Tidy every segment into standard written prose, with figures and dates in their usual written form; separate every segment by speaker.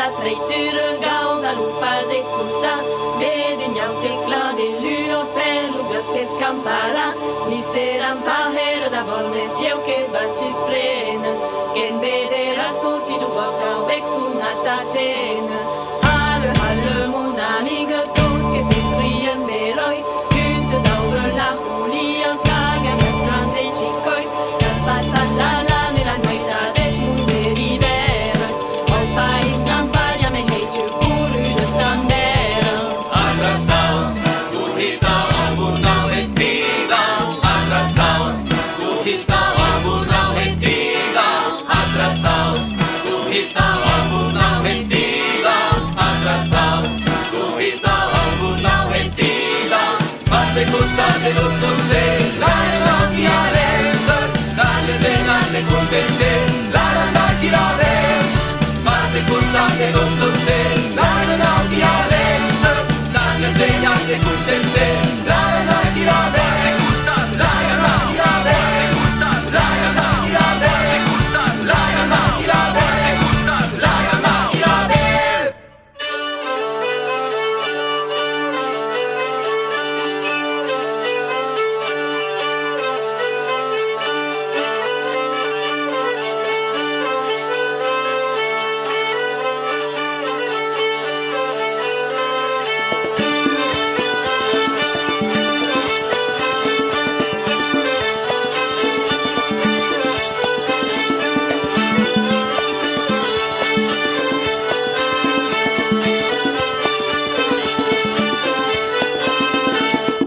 Speaker 1: la traitura causa lupa de custa Bedegnan tecla de luo pelus se scampara Ni seran paher da bormes eu que basus prena Ken bedera sorti du bosca bec sunataten Halle mon amigo tous que petrien beroi Günte dauber la hulia caga et grande chicos Las passat la nella noita des munderiveras Al país namparia me heitu puru de tandera
Speaker 2: Atrasaos, currita amburnau retida Atrasaos, currita amburnau retida Atrasaos, currita amburnau retida Atrasaos, currita amburnau retida Mas de constante l'ottonde, la nocchi alentas Dalle denane contente, la nocchi alentas Mas de constante l'ottonde, la nocchi alentas Dalle denane contente, la nocchi alentas La nocchi alentas, la nocchi alentas La nocchi alentas, la nocchi alentas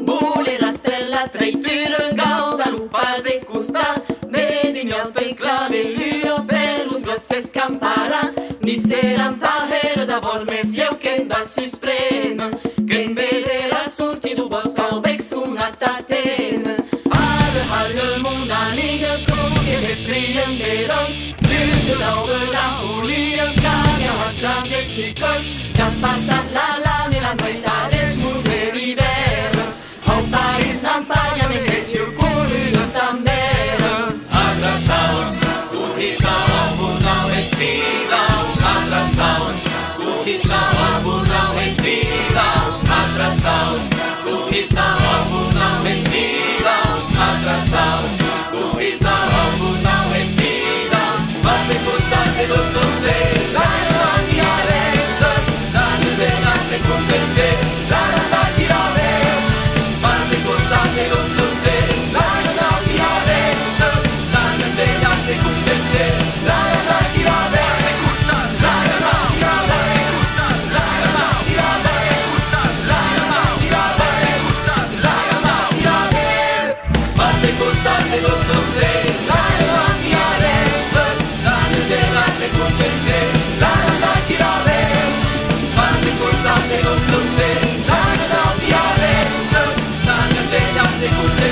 Speaker 1: Buleras per la traitura causa lupa de custa Bedegnan tecla de luo pelus se scampara Ni seran paher da bormes eu que basus prena Ken bedera sorti du bosca bec sunataten Halle mon amigo tous que petrien beroi Günte dauber la hulia caga et grande chicos Las passat la nella noita des munderiveras Al país namparia me heitu puru de tandera
Speaker 2: Atrasaos, currita amburnau retida Atrasaos, currita amburnau retida Atrasaos, currita amburnau retida Atrasaos, currita amburnau retida Mas de constante l'ottonde, la nocchi alentas Dalle denane contente, la nocchi alentas Mas de constante l'ottonde, la nocchi alentas Dalle denane contente, la nocchi alentas La nocchi alentas, la nocchi alentas La nocchi alentas, la nocchi alentas Mas de constante l'ottonde, la nocchi alentas Dalle denane contente, la nocchi alentas Mas de constante l'ottonde, la nocchi alentas Dalle denane contente